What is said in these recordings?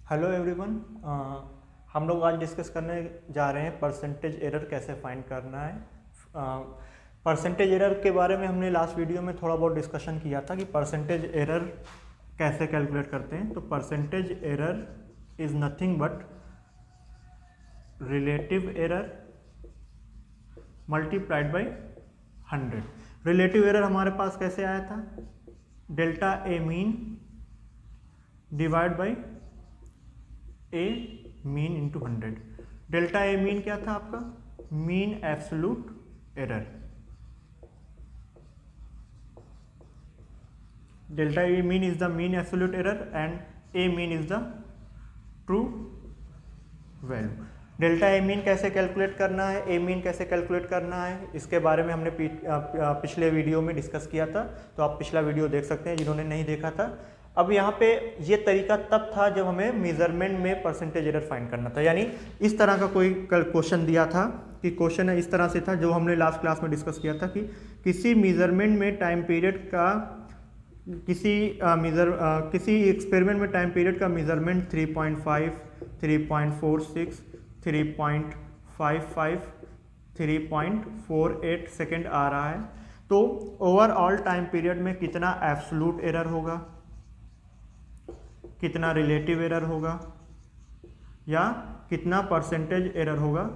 Hello everyone. हम लोग आज डिस्कस करने जा रहे हैं परसेंटेज एरर कैसे फाइंड करना है। परसेंटेज एरर के बारे में हमने लास्ट वीडियो में थोड़ा बहुत डिस्कशन किया था कि परसेंटेज एरर कैसे कैलकुलेट करते हैं। तो percentage error is nothing but relative error multiplied by 100। Relative error हमारे पास कैसे आया था? Delta A mean divide by A mean into 100। Delta A mean क्या था आपका? Mean absolute error. Delta A mean is the mean absolute error and A mean is the true value. Delta A mean कैसे calculate करना है, ए mean कैसे calculate करना है, इसके बारे में हमने पिछले वीडियो में डिस्कस किया था। तो आप पिछला वीडियो देख सकते हैं जिन्होंने नहीं देखा था। अब यहाँ पे ये तरीका तब था जब हमें मेजरमेंट में परसेंटेज एरर फाइंड करना था। यानी इस तरह का कोई कल क्वेश्चन दिया था कि क्वेश्चन इस तरह से था जो हमने लास्ट क्लास में डिस्कस किया था कि किसी मेजरमेंट में टाइम पीरियड का किसी एक्सपेरिमेंट में टाइम पीरियड का मेजरमेंट 3.5, 3.46, 3.55, 3.48 सेकेंड आ रहा है। तो ओवरऑल टाइम पीरियड में कितना एब्सोल्यूट एरर होगा, कितना रिलेटिव एरर होगा या कितना परसेंटेज एरर होगा,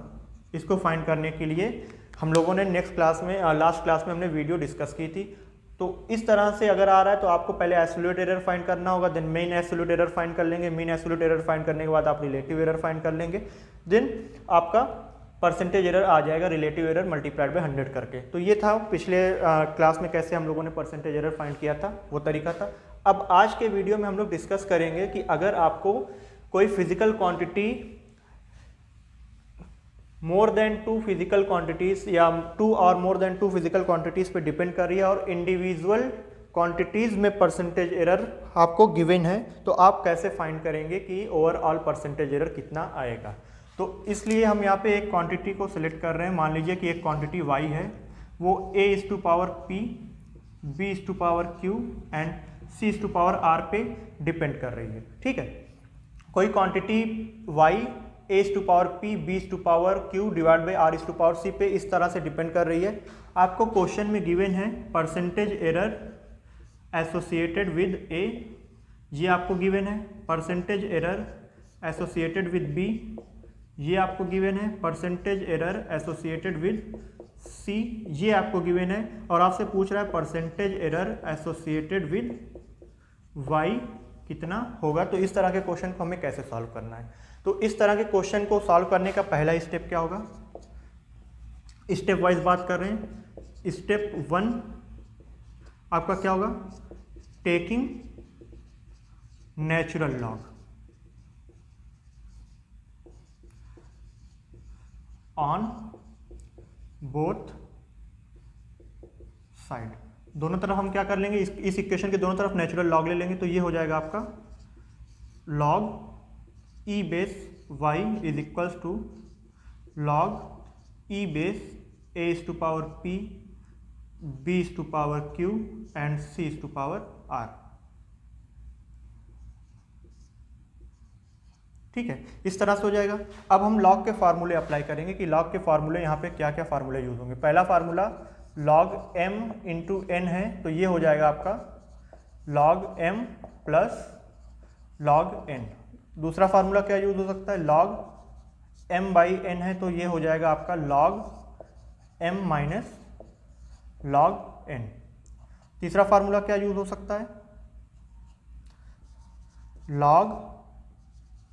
इसको फाइंड करने के लिए हम लोगों ने लास्ट क्लास में हमने वीडियो डिस्कस की थी। तो इस तरह से अगर आ रहा है तो आपको पहले एब्सोल्यूट एरर फाइंड करना होगा, then mean absolute error find कर लेंगे। मेन एब्सोल्यूट एरर फाइंड करने के बाद आप रिलेटिव एरर फाइंड कर लेंगे, देन आपका परसेंटेज एरर आ जाएगा रिलेटिव एरर मल्टीप्लाइड बाय 100 करके। तो ये था पिछले क्लास में कैसे हम लोगों ने परसेंटेज एरर फाइंड किया था, वो तरीका था। अब आज के वीडियो में हम लोग डिस्कस करेंगे कि अगर आपको कोई physical quantity more than 2 physical quantities या 2 और मोर देन 2 फिजिकल क्वांटिटीज पे डिपेंड कर रही है और इंडिविजुअल क्वांटिटीज में परसेंटेज एरर आपको गिवन है, तो आप कैसे फाइंड करेंगे कि ओवरऑल परसेंटेज एरर कितना आएगा। तो इसलिए हम यहाँ पे एक क्वांटिटी को सिलेक्ट कर रहे हैं। मान लीजिए कि एक क्वांटिटी y है, वो a/p, b/q एंड c/r पे डिपेंड कर रही है। ठीक है, कोई quantity y a/p, b/q divide by r/c पे इस तरह से डिपेंड कर रही है। आपको क्वेश्चन में गिवन है percentage error associated with a, ये आपको गिवन है। Percentage error associated with b, ये आपको गिवन है। Percentage error associated with c, ये आपको गिवन है। और आपसे पूछ रहा है percentage error associated with y कितना होगा। तो इस तरह के क्वेश्चन को हमें कैसे सॉल्व करना है। तो इस तरह के क्वेश्चन को सॉल्व करने का पहला स्टेप क्या होगा, स्टेप वाइज बात कर रहे हैं। स्टेप 1 आपका क्या होगा? Taking natural log on both side. दोनों तरफ हम क्या कर लेंगे, इस इक्वेशन के दोनों तरफ नेचुरल लॉग ले लेंगे। तो ये हो जाएगा आपका log e base y is equals to log e base a/p, b/q and c/r। ठीक है, इस तरह से हो जाएगा। अब हम लॉग के फार्मूले अप्लाई करेंगे कि लॉग के फार्मूले यहाँ पे क्या क्या फार्मूले यूज होंगे। पहला formula log m into n है, तो ये हो जाएगा आपका log m plus log n। दूसरा फार्मूला क्या यूज हो सकता है? log m बाई n है, तो ये हो जाएगा आपका log m minus log n। तीसरा फार्मूला क्या यूज हो सकता है? log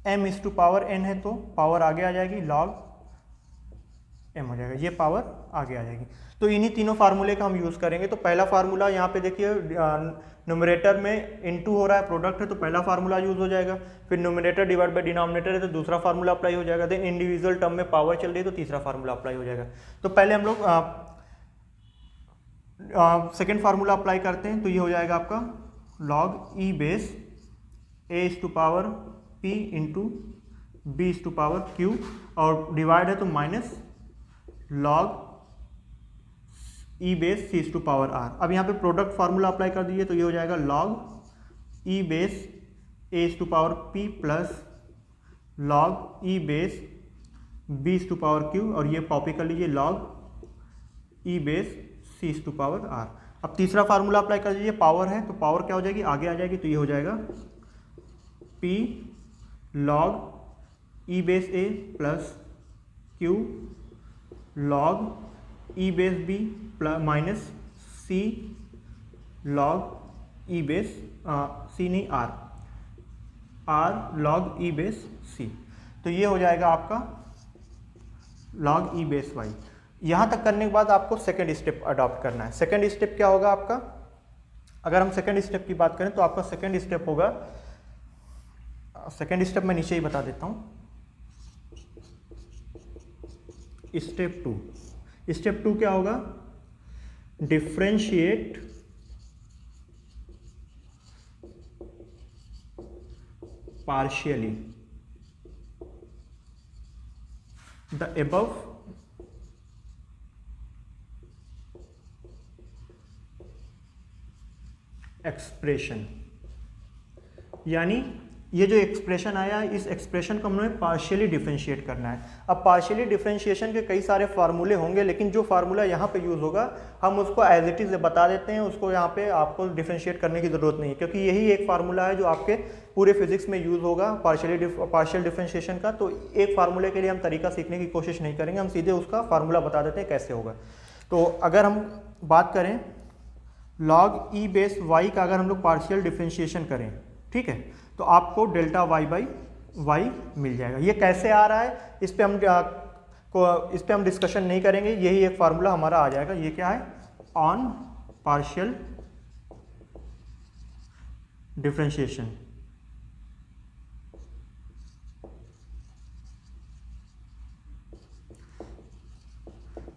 m/n है, तो पावर आगे आ जाएगी, log m हो जाएगा, ये पावर आगे आ जाएगी। तो इन्हीं तीनों फार्मूले का हम यूज करेंगे। तो पहला फार्मूला यहाँ पे देखिए न्यूमरेटर में इनटू हो रहा है, प्रोडक्ट है, तो पहला फार्मूला यूज हो जाएगा। फिर न्यूमरेटर डिवाइड बाय डिनोमिनेटर है, तो दूसरा फार्मूला अप्लाई हो जाएगा। देन इंडिविजुअल टर्म में पावर चल रही है, तो तीसरा फार्मूला अप्लाई हो जाएगा। तो पहले हम लोग सेकेंड फार्मूला अप्लाई करते हैं। तो ये हो जाएगा आपका log e base a/p into b/q और डिवाइड है तो minus log e base c/r। अब यहाँ पे प्रोडक्ट फार्मूला अप्लाई कर दीजिए, तो ये हो जाएगा log e base a/p plus log e base b to power q, और ये कॉपी कर लीजिए log e base c to power r. अब तीसरा फार्मूला अप्लाई कर दीजिए, पावर है तो पावर क्या हो जाएगी, आगे आ जाएगी, तो ये हो जाएगा P log e base A plus Q log e base B plus minus C log e base C नहीं are log e base C. तो ये हो जाएगा आपका लॉग ई बेस वाई। यहाँ तक करने के बाद आपको सेकेंड स्टेप अडॉप्ट करना है। सेकेंड स्टेप क्या होगा आपका, अगर हम सेकेंड स्टेप की बात करें तो आपका सेकेंड स्टेप होगा, सेकेंड स्टेप मैं नीचे ही बता देता हूँ। स्टेप टू क्या होगा, differentiate partially the above expression. यानी ये जो एक्सप्रेशन आया, इस एक्सप्रेशन को हमें पार्शियली डिफरेंशिएट करना है। अब पार्शियली डिफरेंशिएशन के कई सारे फार्मूले होंगे, लेकिन जो फार्मूला यहाँ पे यूज़ होगा हम उसको एज इट इज़ बता देते हैं, उसको यहाँ पे आपको डिफरेंशिएट करने की ज़रूरत नहीं है, क्योंकि यही एक फार्मूला है जो आपके पूरे फिजिक्स में यूज़ होगा पार्शियल डिफरेंशिएशन का। तो एक फार्मूले के लिए हम तरीका सीखने की कोशिश नहीं करेंगे, हम सीधे उसका फार्मूला बता देते हैं कैसे होगा। तो अगर हम बात करें लॉग ई बेस वाई का, अगर हम लोग पार्शियल डिफरेंशिएशन करें, ठीक है, तो आपको डेल्टा वाई बाई वाई मिल जाएगा। ये कैसे आ रहा है इस पे हम डिस्कशन नहीं करेंगे, यही एक फार्मूला हमारा आ जाएगा। ये क्या है, on partial differentiation.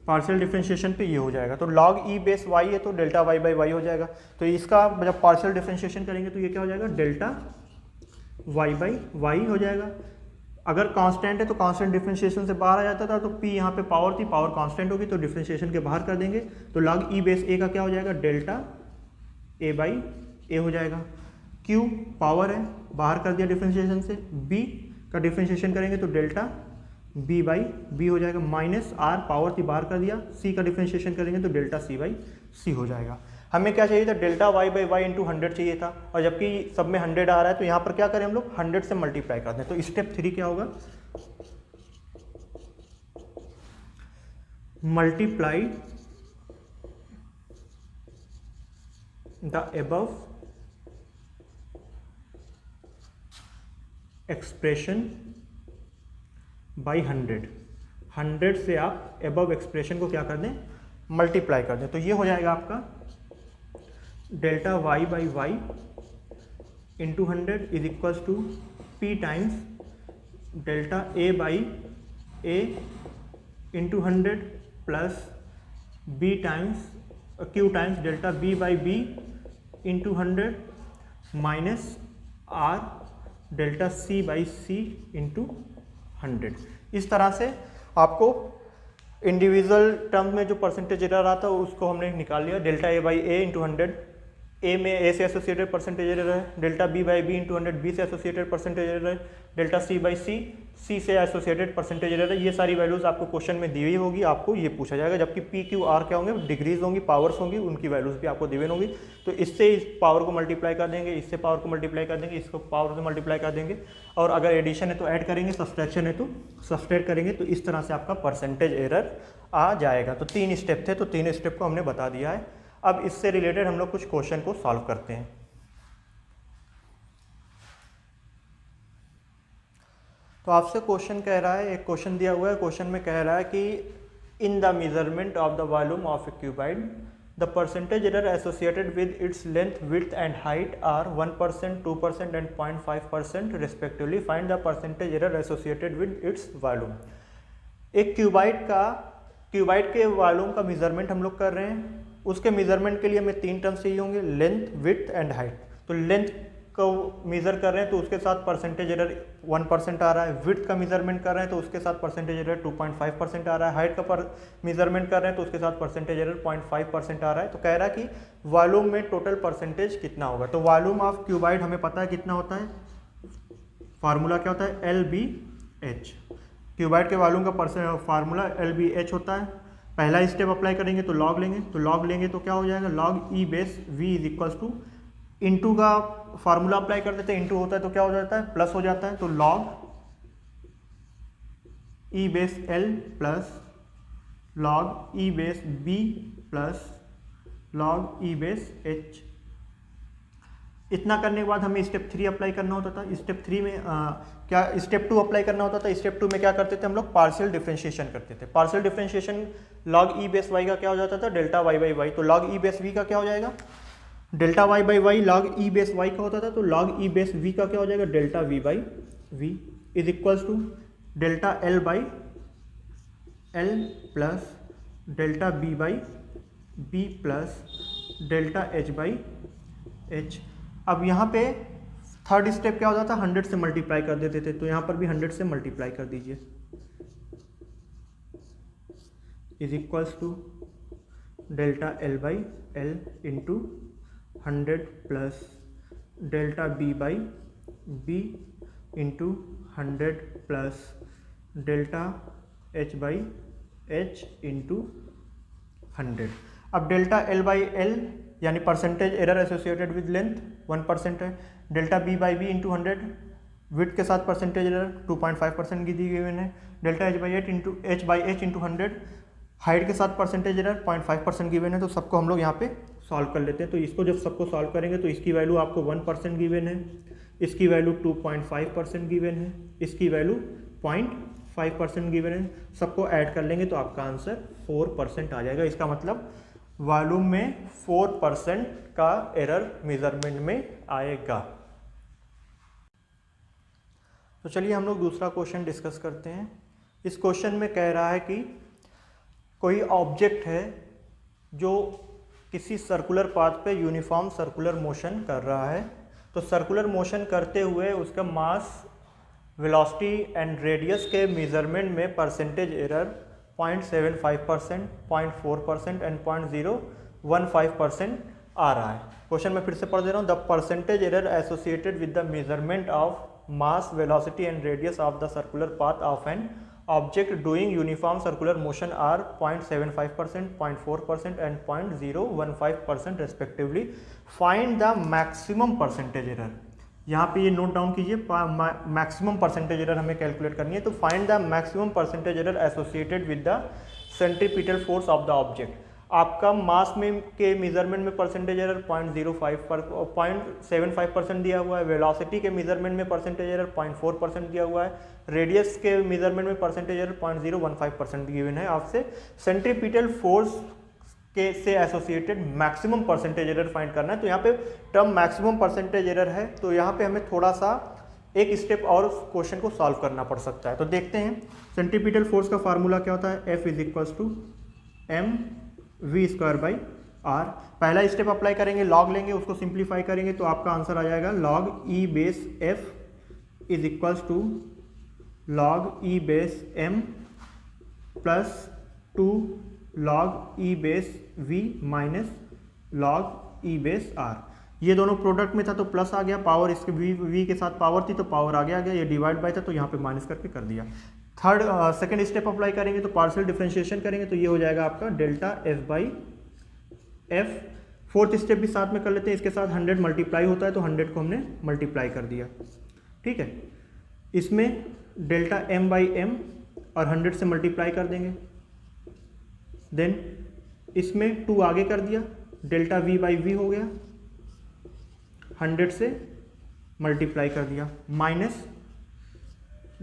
Partial differentiation पे ये हो जाएगा, तो लॉग ई बेस वाई है तो डेल्टा वाई बाई वाई हो जाएगा। तो इसका जब पार्शियल डिफरेंशिएशन करेंगे तो ये क्या हो जाएगा, डेल्टा वाई बाई वाई हो जाएगा। अगर कांस्टेंट है तो कांस्टेंट डिफरेंशिएशन से बाहर आ जाता था, तो पी यहाँ पे पावर थी, पावर कांस्टेंट होगी तो डिफरेंशिएशन के बाहर कर देंगे, तो लॉग ई बेस ए का क्या हो जाएगा, डेल्टा ए बाई ए हो जाएगा। क्यू पावर है, बाहर कर दिया डिफरेंशिएशन से, बी का डिफरेंशिएशन करेंगे तो डेल्टा बी बाई बी हो जाएगा, माइनस आर पावर थी, बाहर कर दिया, सी का डिफरेंशिएशन करेंगे तो डेल्टा सी बाई सी हो जाएगा। हमें क्या चाहिए था, delta y by y into 100 चाहिए था, और जबकि सब में 100 आ रहा है, तो यहाँ पर क्या करें हम लोग 100 से मल्टीप्लाई कर दें। तो स्टेप 3 क्या होगा, multiply the above expression by 100 से आप एबव एक्सप्रेशन को क्या कर दें, मल्टीप्लाई कर दें। तो ये हो जाएगा आपका delta y by y into 100 is equals to p times delta a by a into 100 plus b times q times delta b by b into 100 minus r delta c by c into 100। इस तरह से आपको individual term में जो percentage error आता है उसको हमने निकाल लिया, delta a by a into 100, a में ए से एसोसिएटेड परसेंटेज एरर है, delta b by b into 100 b से एसोसिएटेड परसेंटेज एरर है, delta c by c c से एसोसिएटेड परसेंटेज एरर है। ये सारी वैल्यूज़ आपको क्वेश्चन में दी हुई होगी, आपको ये पूछा जाएगा। जबकि पी क्यू आर क्या होंगे, डिग्रीज होंगी, पावर्स होंगी, उनकी वैल्यूज़ भी आपको गिवन होंगी। तो इससे इस पावर को मल्टीप्लाई कर देंगे, इससे पावर को मल्टीप्लाई कर देंगे, इसको पावर से मल्टीप्लाई कर देंगे, और अगर एडिशन है तो ऐड करेंगे, सब्सट्रैक्शन है तो सब्सट्रैक्ट करेंगे। तो इस तरह से आपका परसेंटेज एरर आ जाएगा। तो 3 स्टेप थे, तो 3 स्टेप को हमने बता दिया है। अब इससे रिलेटेड हम लोग कुछ क्वेश्चन को सॉल्व करते हैं। तो आपसे क्वेश्चन कह रहा है, एक क्वेश्चन दिया हुआ है, क्वेश्चन में कह रहा है कि in the measurement of the volume of a cuboid the percentage error associated with its length width and height are 1%, 2% एंड 0.5% respectively. Find the percentage error associated with its volume. एक क्यूबाइड के volume का measurement हम लोग कर रहे हैं। उसके मेजरमेंट के लिए हमें 3 टर्म्स चाहिए होंगे, लेंथ विड्थ एंड हाइट। तो लेंथ को मेज़र कर रहे हैं तो उसके साथ परसेंटेज एरर 1% आ रहा है, विड्थ का मेजरमेंट कर रहे हैं तो उसके साथ परसेंटेज एरर 2.5% आ रहा है, हाइट का मेजरमेंट कर रहे हैं तो उसके साथ परसेंटेज एरर 0.5% आ रहा है। तो कह रहा है कि वॉल्यूम में टोटल परसेंटेज कितना होगा। तो वॉल्यूम ऑफ क्यूबाइड हमें पता है कितना होता है, फार्मूला क्या होता है, LBH। क्यूबाइड के वॉल्यूम का फार्मूला LBH होता है। पहला स्टेप अप्लाई करेंगे तो लॉग लेंगे, तो क्या हो जाएगा, log e base v is equals to, into का फार्मूला अप्लाई कर देते हैं, इंटू होता है तो क्या हो जाता है, प्लस हो जाता है, तो log e base l plus log e base B plus log e base h. इतना करने के बाद हमें स्टेप 3 अप्लाई करना होता था। स्टेप 3 में क्या स्टेप 2 अप्लाई करना होता था। स्टेप 2 में क्या करते थे हम लोग, पार्शियल डिफरेंशिएशन करते थे। Partial differentiation log e base y का क्या हो जाता था, डेल्टा वाई बाई वाई। तो लॉग ई बेस वी का क्या हो जाएगा, delta y by y log e base y का होता था, तो लॉग ई बेस वी का क्या हो जाएगा, delta v by v is equals to delta l by l plus delta b by b plus delta h by h. अब यहाँ पे थर्ड स्टेप क्या हो जाता है, 100 से मल्टीप्लाई कर देते थे, तो यहाँ पर भी 100 से मल्टीप्लाई कर दीजिए, is equals to delta l by l into 100 plus delta b by b into 100 plus delta h by h into 100। अब डेल्टा एल बाई एल यानी percentage error associated with length 1% है, delta b by b into 100 width के साथ percentage error 2.5% की दी गई है, delta h by h into 100 height के साथ परसेंटेज एरर 0.5% गिवन है। तो सबको हम लोग यहाँ पे सॉल्व कर लेते हैं। तो इसको जब सबको सॉल्व करेंगे तो इसकी वैल्यू आपको 1% गिवन है, इसकी वैल्यू 2.5% गिवन है, इसकी वैल्यू 0.5% गिवन है। सबको ऐड कर लेंगे तो आपका आंसर 4% आ जाएगा। इसका मतलब वॉल्यूम में 4% का एरर मेजरमेंट में आएगा। तो चलिए हम लोग दूसरा क्वेश्चन डिस्कस करते हैं। इस क्वेश्चन में कह रहा है कि कोई ऑब्जेक्ट है जो किसी सर्कुलर पाथ पे यूनिफॉर्म सर्कुलर मोशन कर रहा है। तो सर्कुलर मोशन करते हुए उसका मास, वेलोसिटी एंड रेडियस के मेजरमेंट में परसेंटेज एरर 0.75%, 0.4% एंड 0.015% आ रहा है। क्वेश्चन मैं फिर से पढ़ दे रहा हूँ। The percentage error associated with the measurement of mass, velocity and radius of the circular path of an object doing uniform circular motion are 0.75%, 0.4% एंड 0.015% respectively. Find the maximum percentage error. यहाँ पे ये नोट डाउन कीजिए, maximum percentage error हमें calculate करनी है। तो find the maximum percentage error associated with the centripetal force of the object. आपका मास में के मेजरमेंट में परसेंटेज एरर 0.75% दिया हुआ है, वेलोसिटी के मेजरमेंट में परसेंटेज एरर 0.4% दिया हुआ है, रेडियस के मेजरमेंट में परसेंटेज एरर 0.015% गिवन है। आपसे सेंट्रीपिटल फोर्स के से associated maximum percentage error find करना है। तो यहाँ पे टर्म मैक्सिमम परसेंटेज एरर है, तो यहाँ पे हमें थोड़ा सा एक स्टेप और क्वेश्चन को सॉल्व करना पड़ सकता है। तो देखते हैं सेंट्रीपिटल फोर्स का फार्मूला क्या होता है, F is equals to m v square by r. पहला स्टेप अप्लाई करेंगे, लॉग लेंगे, उसको सिंप्लीफाई करेंगे तो आपका आंसर आ जाएगा log e base f is equals to log e base m plus 2 log e base v minus log e base r. ये दोनों प्रोडक्ट में था तो प्लस आ गया, पावर इसके वी के साथ पावर थी तो पावर आगे आ गया, ये डिवाइड बाय था तो यहाँ पे माइनस करके कर दिया। सेकंड स्टेप अप्लाई करेंगे तो पार्शियल डिफरेंशिएशन करेंगे तो ये हो जाएगा आपका delta F by F. Fourth step भी साथ में कर लेते हैं, इसके साथ 100 मल्टीप्लाई होता है तो 100 को हमने मल्टीप्लाई कर दिया, ठीक है। इसमें डेल्टा एम बाई एम और 100 से मल्टीप्लाई कर देंगे, देन इसमें 2 आगे कर दिया, डेल्टा वी बाई वी हो गया, 100 से मल्टीप्लाई कर दिया, minus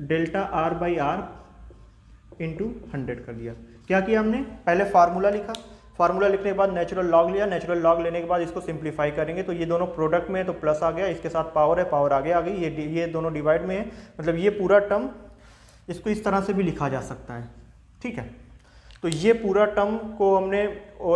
delta r by r into 100 कर दिया। क्या किया हमने, पहले फार्मूला लिखा, फार्मूला लिखने के बाद नेचुरल लॉग लिया, नेचुरल लॉग लेने के बाद इसको सिंप्लीफाई करेंगे तो ये दोनों प्रोडक्ट में है तो प्लस आ गया, इसके साथ पावर है, पावर आगे आ गई, ये दोनों डिवाइड में है, मतलब ये पूरा टर्म इसको इस तरह से भी लिखा जा सकता है, ठीक है। तो ये पूरा टर्म को हमने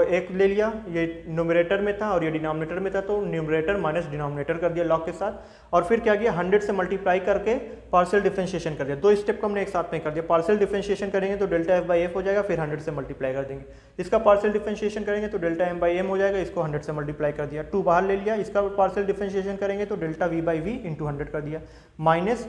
एक ले लिया, ये न्यूमरेटर में था और ये डिनोमिनेटर में था, तो न्यूमरेटर माइनस डिनोमिनेटर कर दिया लॉग के साथ, और फिर क्या किया 100 से मल्टीप्लाई करके पार्शियल डिफरेंशिएशन कर दिया। 2 स्टेप को हमने एक साथ में कर दिया। पार्शियल डिफरेंशिएशन करेंगे तो डेल्टा एफ बाई एफ हो जाएगा, फिर 100 से मल्टीप्लाई कर देंगे। इसका पार्शियल डिफरेंशिएशन करेंगे तो डेल्टा एम बाई एम हो जाएगा, इसको 100 से मल्टीप्लाई कर दिया। 2 बाहर ले लिया, इसका पार्शियल डिफरेंशिएशन करेंगे तो delta v by v into 100 कर दिया, माइनस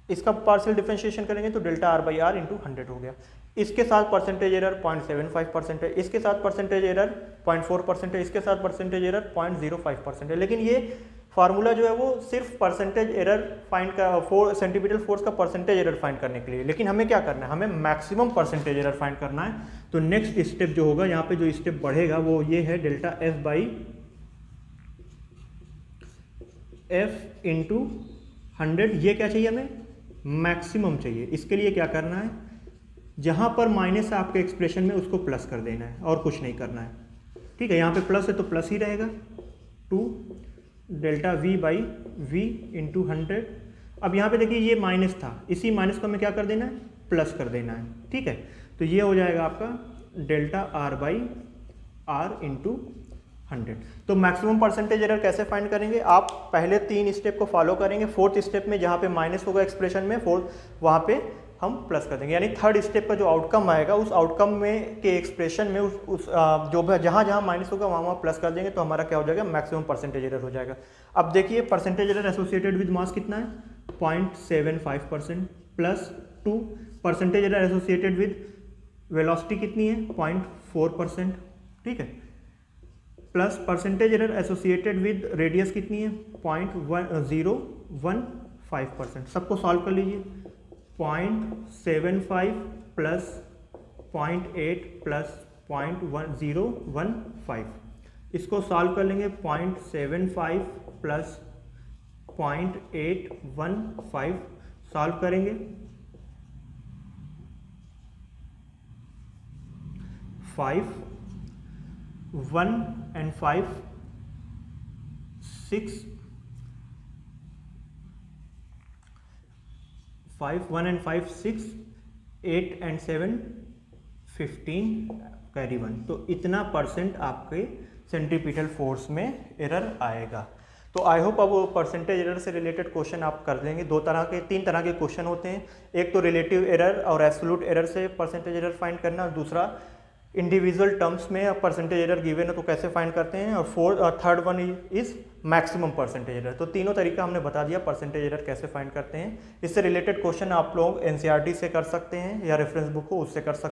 इसका पार्शियल डिफरेंशिएशन करेंगे तो delta r by r into 100 हो गया। इसके साथ परसेंटेज एरर 0.75% है, इसके साथ परसेंटेज एरर 0.4% है, इसके साथ परसेंटेज एरर 0.05% है। लेकिन ये फार्मूला जो है वो सिर्फ परसेंटेज एरर फाइंड का सेंटीमीटर फोर्स का परसेंटेज एरर फाइंड करने के लिए, लेकिन हमें क्या करना है, हमें मैक्सिमम परसेंटेज एरर फाइंड करना है। तो नेक्स्ट स्टेप जो होगा, यहाँ पे जो स्टेप बढ़ेगा वो ये है delta F by F into 100। ये क्या चाहिए हमें, मैक्सिमम चाहिए। इसके लिए क्या करना है, जहाँ पर माइनस है आपके एक्सप्रेशन में उसको प्लस कर देना है और कुछ नहीं करना है, ठीक है। यहाँ पे प्लस है तो प्लस ही रहेगा, 2 delta v by v into 100। अब यहाँ पे देखिए ये माइनस था, इसी माइनस को हमें क्या कर देना है, प्लस कर देना है, ठीक है। तो ये हो जाएगा आपका delta r by r into 100। तो मैक्सिमम परसेंटेज एरर कैसे फाइंड करेंगे, आप पहले 3 स्टेप को फॉलो करेंगे। 4th स्टेप में जहाँ पे माइनस होगा एक्सप्रेशन में, वहाँ पे हम प्लस कर देंगे। यानी 3rd स्टेप का जो आउटकम आएगा उस आउटकम में के एक्सप्रेशन में जो जहाँ माइनस होगा वहाँ प्लस कर देंगे, तो हमारा क्या हो जाएगा, मैक्सिमम परसेंटेज एरर हो जाएगा। अब देखिए percentage error associated with mass कितना है, 0.75% plus 2 percentage error associated with velocity कितनी है, 0.4%, ठीक है, plus percentage error associated with radius कितनी है, 0.015%। सबको सॉल्व कर लीजिए, 0.75 प्लस 0.8 प्लस 0.1015, इसको सॉल्व कर लेंगे, 0.75 प्लस 0.815 सॉल्व करेंगे, 5 1 and 5 6 5 1 and 5 6 8 and 7 15 कैरी 1। तो इतना परसेंट आपके सेंट्रीपिटल फोर्स में एरर आएगा। तो आई होप अब परसेंटेज एरर से रिलेटेड क्वेश्चन आप कर लेंगे। 3 तरह के क्वेश्चन होते हैं, एक तो रिलेटिव एरर और एब्सोल्यूट एरर से परसेंटेज एरर फाइंड करना, और दूसरा इंडिविजुअल टर्म्स में परसेंटेज एरर गिवन है तो कैसे फाइंड करते हैं, और third one is maximum percentage error. तो तीनों तरीका हमने बता दिया परसेंटेज एरर कैसे फाइंड करते हैं। इससे रिलेटेड क्वेश्चन आप लोग एनसीईआरटी से कर सकते हैं या रेफरेंस बुक हो उससे कर सकते हैं।